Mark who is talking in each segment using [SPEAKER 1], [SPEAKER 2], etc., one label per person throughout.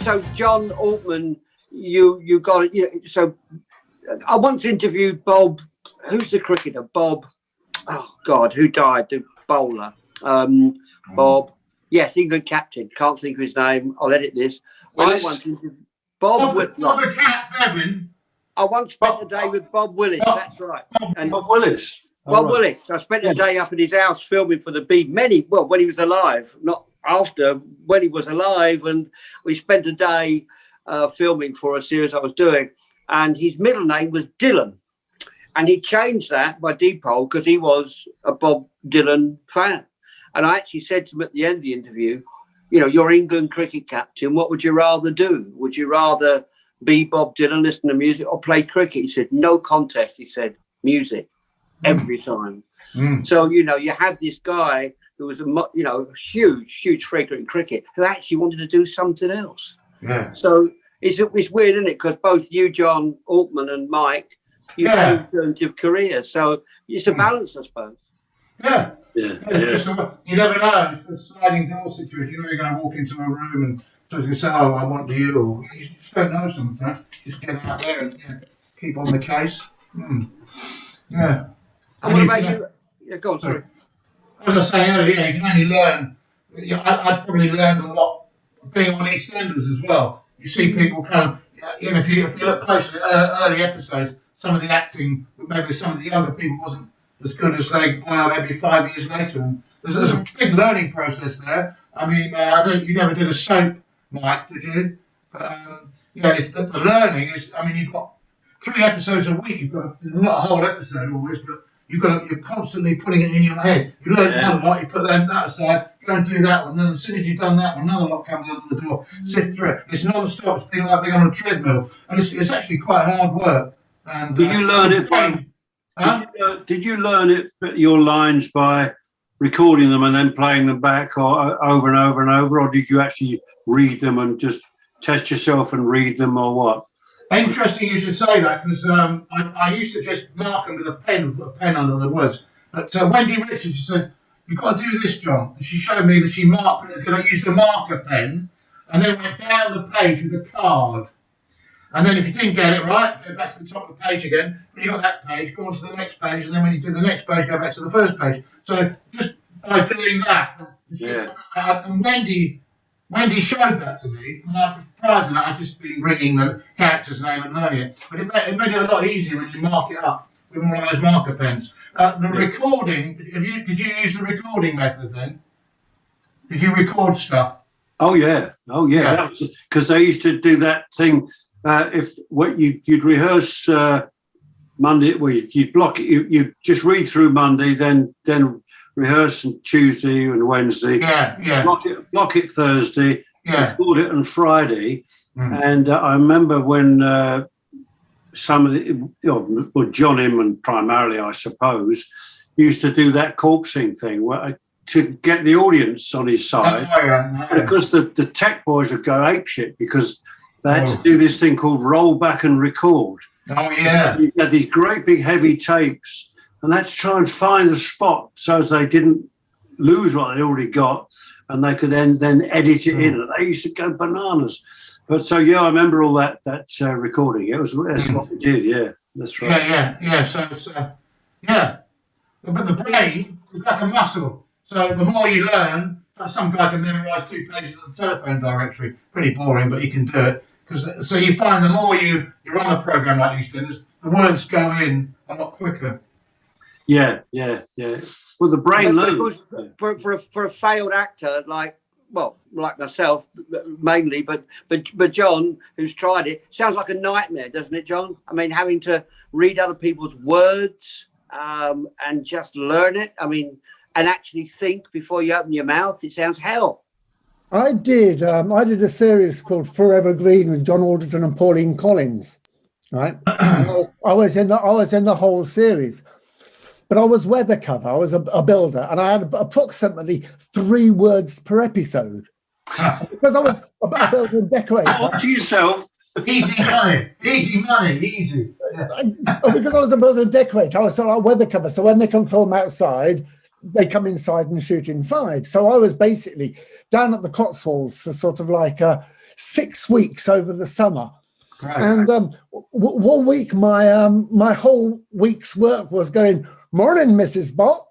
[SPEAKER 1] So John Altman, you got it. So I once interviewed Bob. Who's the cricketer? Bob. Oh God, who died? The bowler. Bob. Yes, England captain. Can't think of his name. I'll edit this.
[SPEAKER 2] Willis.
[SPEAKER 1] I once interviewed Bob
[SPEAKER 3] the cat, Bevan.
[SPEAKER 1] I once spent a day with Bob Willis. That's right. And
[SPEAKER 2] Bob Willis.
[SPEAKER 1] Bob Willis. I spent a day up at his house filming for the Beat. When he was alive, not after, when he was alive, and we spent a day filming for a series I was doing. And his middle name was Dylan, and he changed that by default because he was a Bob Dylan fan. And I actually said to him at the end of the interview, you're England cricket captain. What would you rather do? Would you rather be Bob Dylan, listen to music, or play cricket? He said, no contest. He said, music every time. So, you had this guy who was a huge figure in cricket who actually wanted to do something else.
[SPEAKER 3] Yeah.
[SPEAKER 1] So it's weird, isn't it? Because both you, John Altman, and Mike, you had alternative careers. So it's a balance, I suppose.
[SPEAKER 3] Yeah.
[SPEAKER 2] Yeah.
[SPEAKER 3] You never know. It's a sliding door situation. You're going to walk into a room and someone's going to say, "Oh, I want you," or you just don't know something. Right? Just get out there and keep on the case. Yeah.
[SPEAKER 1] And what about you? Yeah, go on, sorry.
[SPEAKER 3] As I say earlier, you can only learn. I probably learned a lot being on Eastenders as well. You see people if you look closely at early episodes, some of the acting, maybe some of the younger people wasn't as good as they were maybe 5 years later. And there's a big learning process there. I mean, you never did a soap, Mike, did you? But, it's the learning is. I mean, you've got 3 episodes a week. You've got not a whole episode always, but you're constantly putting it in your head. You learn one lot, you put that aside, go and do that one. Then as soon as you've done that one, another lot comes under the door. Sift through it. It's non-stop. It's being like being on a treadmill, and it's actually quite hard work. And
[SPEAKER 2] did you learn it by? Did you learn it your lines by recording them and then playing them back, or over and over and over, or did you actually read them and just test yourself and read them, or what?
[SPEAKER 3] Interesting you should say that, because I used to just mark them with a pen, put a pen under the words. But Wendy Richards, she said, "You've got to do this, John." And she showed me that she used a marker pen and then went down the page with a card. And then if you didn't get it right, go back to the top of the page again. When you got that page, go on to the next page, and then when you do the next page, go back to the first page. So just by doing that, and Wendy showed that to me, and prior to that, I'd just been ringing the character's name and learning it. But it made it a lot easier when you mark it up with one of those marker pens. Recording, did you use the recording method then? Did you record stuff?
[SPEAKER 2] Oh yeah. Because they used to do that thing. You'd rehearse Monday, you'd block it. You just read through Monday, then rehearse on Tuesday and Wednesday.
[SPEAKER 3] Yeah.
[SPEAKER 2] Block it Thursday.
[SPEAKER 3] Yeah.
[SPEAKER 2] Record it on Friday. And I remember when some of the, John Inman primarily, I suppose, used to do that corpsing thing to get the audience on his side. And of course, the tech boys would go apeshit because they had to do this thing called roll back and record.
[SPEAKER 3] Oh, yeah.
[SPEAKER 2] You had these great big heavy tapes, and they had to try and find a spot so as they didn't lose what they'd already got, and they could then edit it in. And they used to go bananas. But so, I remember all that recording. That's what we did, yeah. That's right.
[SPEAKER 3] Yeah. So, But the brain is like a muscle. So the more you learn, some guy can memorise 2 pages of the telephone directory. Pretty boring, but you can do it. So you find the more you run a program like Eastenders, the words go in a lot quicker.
[SPEAKER 2] Yeah. Well, the brain learns.
[SPEAKER 1] For a failed actor like myself mainly, but John, who's tried it, sounds like a nightmare, doesn't it, John? I mean, having to read other people's words and just learn it. I mean, and actually think before you open your mouth. It sounds hell.
[SPEAKER 4] I did a series called Forever Green with John Alderton and Pauline Collins, right? I was in the whole series, but I was weather cover. I was a builder, and I had approximately 3 words per episode because I was a builder and decorator.
[SPEAKER 2] What to yourself?
[SPEAKER 3] Easy money.
[SPEAKER 4] Because I was a builder and decorator, I was sort of like weather cover. So when they come film outside, they come inside and shoot inside. So I was basically down at the Cotswolds for sort of like 6 weeks over the summer.
[SPEAKER 3] Right.
[SPEAKER 4] And 1 week, my whole week's work was going, "Morning, Mrs. Bott."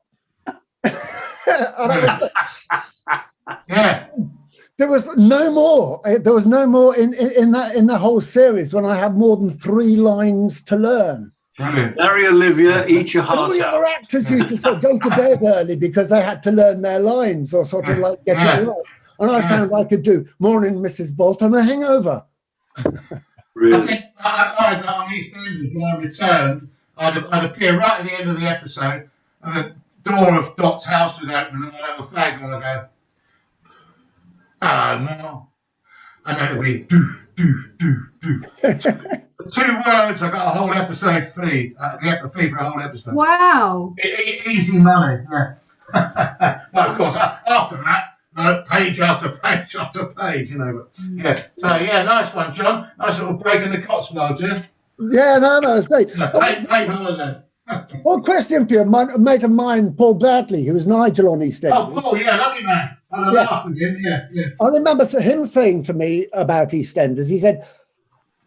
[SPEAKER 3] Yeah.
[SPEAKER 4] There was no more. There was no more in the whole series when I had more than 3 lines to learn.
[SPEAKER 3] Brilliant.
[SPEAKER 2] Larry, Olivia, eat your
[SPEAKER 4] And all
[SPEAKER 2] heart
[SPEAKER 4] the other
[SPEAKER 2] out.
[SPEAKER 4] actors used to sort of go to bed early because they had to learn their lines or sort of like get it right. And I found I could do "Morning, Mrs. Bolt" and a hangover.
[SPEAKER 3] I
[SPEAKER 2] Really?
[SPEAKER 3] think I had that on Eastenders when I returned. I'd appear right at the end of the episode, and the door of Dot's house would open, and I'd have a fag, and I'd go, "Hello, Mel." And then it'd be do. 2 words, I got a whole episode free. Get the fee for a whole episode.
[SPEAKER 5] Wow.
[SPEAKER 3] Easy money, yeah. Well, of course, after that, page after page after page, you know. But yeah, so yeah, nice one, John. Nice little break in the Cotswolds, yeah.
[SPEAKER 4] Yeah, no, it's great.
[SPEAKER 3] Paid holiday.
[SPEAKER 4] One question for you. A mate of mine, Paul Bradley, who was Nigel on EastEnders.
[SPEAKER 3] Oh, Paul, yeah, lovely man. I laughed with him, yeah.
[SPEAKER 4] I remember him saying to me about EastEnders, he said,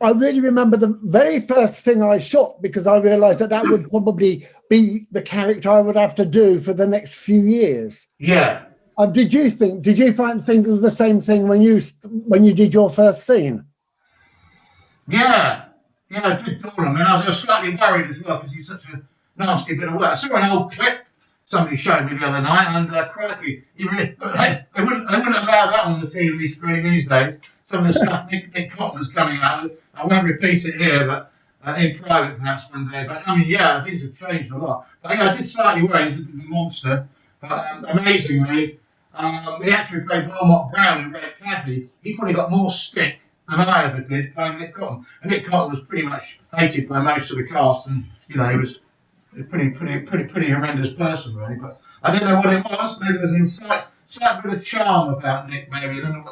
[SPEAKER 4] "I really remember the very first thing I shot because I realised that would probably be the character I would have to do for the next few years."
[SPEAKER 3] Yeah.
[SPEAKER 4] Did you think of the same thing when you did your first scene?
[SPEAKER 3] Yeah, I did call him, and I was slightly worried as well because he's such a nasty bit of work. I saw an old clip somebody showed me the other night, and crikey, they wouldn't allow that on the TV screen these days. Some of the stuff Nick Cotton was coming out with. I won't repeat it here, but in private perhaps one day. But I mean, yeah, things have changed a lot. But yeah, I did slightly worry. He's a monster. But amazingly, the actor who played Wilmot Brown in Red Cathy, he probably got more stick than I ever did playing Nick Cotton. And Nick Cotton was pretty much hated by most of the cast, and you know he was a pretty horrendous person, really. But I didn't know what it was. Maybe there was a slight bit of charm about Nick. Maybe I don't know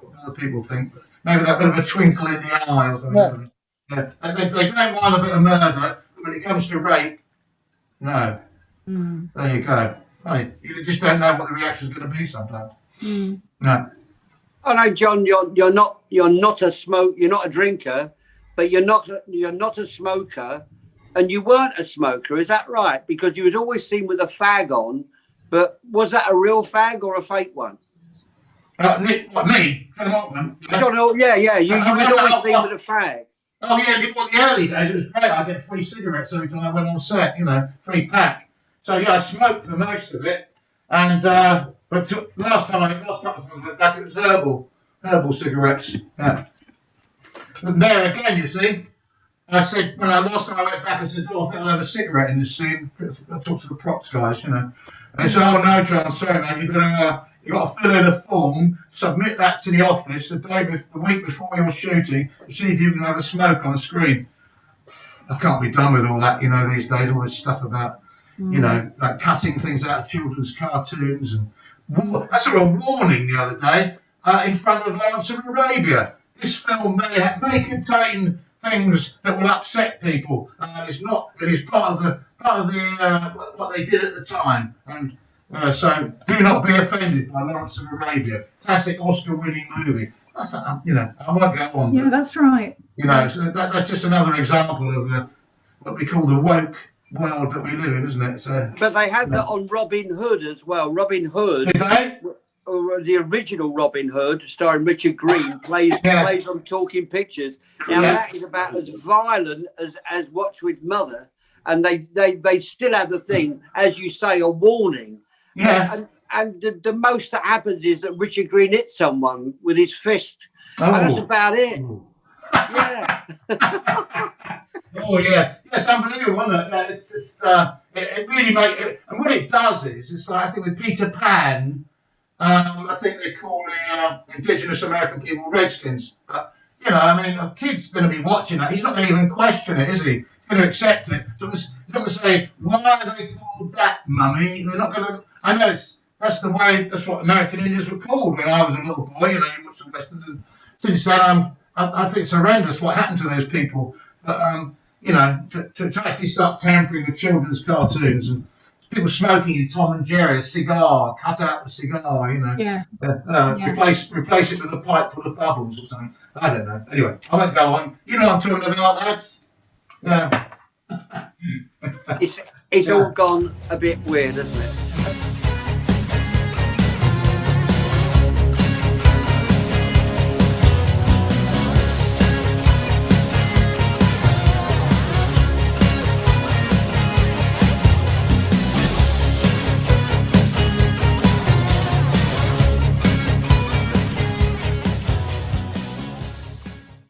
[SPEAKER 3] what other people think, but maybe that bit of a twinkle in the eye or something. Yeah. They don't mind a bit of murder, but when it comes to rape, no. There you go. Hey, you just don't know what the reaction is going to be sometimes. No.
[SPEAKER 1] I know, John. You're not a drinker, but you're not a smoker, and you weren't a smoker. Is that right? Because you was always seen with a fag on, but was that a real fag or a fake one?
[SPEAKER 3] Nick, what, me? John Altman?
[SPEAKER 1] John, yeah. You was always seen with a fag.
[SPEAKER 3] Oh yeah, well, the early days it was great. I get free cigarettes every time I went on set. You know, free pack. So yeah, I smoked for most of it, and but last couple of times I went back, it was herbal cigarettes. Yeah. But there again, you see, I said when last time I went back, I said, "Oh, I think I'll have a cigarette in this scene." I talked to the props guys, you know, and they said, "Oh no, John, sorry, mate, you got to fill in a form, submit that to the office the week before you're shooting, to see if you can have a smoke on the screen." I can't be done with all that, you know, these days. All this stuff about. You know, like cutting things out of children's cartoons. And I saw a warning the other day in front of Lawrence of Arabia. This film may contain things that will upset people. It's part of the what they did at the time. And so do not be offended by Lawrence of Arabia. Classic Oscar-winning movie. That's you know, I won't go on.
[SPEAKER 5] Yeah, that's right.
[SPEAKER 3] You know, so that's just another example of what we call the woke world that we live in, isn't it? So,
[SPEAKER 1] but they had that on Robin Hood as well. Robin Hood,
[SPEAKER 3] did they?
[SPEAKER 1] Or the original Robin Hood, starring Richard Green, plays on Talking Pictures. Now that is about as violent as Watch with Mother, and they still have the thing, as you say, a warning.
[SPEAKER 3] Yeah.
[SPEAKER 1] And the most that happens is that Richard Green hits someone with his fist.
[SPEAKER 3] Oh.
[SPEAKER 1] And that's about it. Yeah.
[SPEAKER 3] Oh yeah, it's unbelievable, isn't it? It's just it really makes it, and what it does is it's like I think with Peter Pan, I think they call the indigenous American people Redskins. But you know, I mean, a kid's going to be watching that. He's not going to even question it, is he? He's going to accept it. So he's not going to say, "Why are they called that, Mummy?" They're not going to. I know that's the way. That's what American Indians were called when I was a little boy. You know, you watch the westerns, and since then, I think it's horrendous what happened to those people. But you know, to actually start tampering with children's cartoons and people smoking in Tom and Jerry, a cigar, cut out the cigar, you know.
[SPEAKER 5] Yeah.
[SPEAKER 3] Replace it with a pipe full of bubbles or something. I don't know. Anyway, I won't go on. You know what I'm talking about, lads. Yeah.
[SPEAKER 1] It's all gone a bit weird, hasn't it?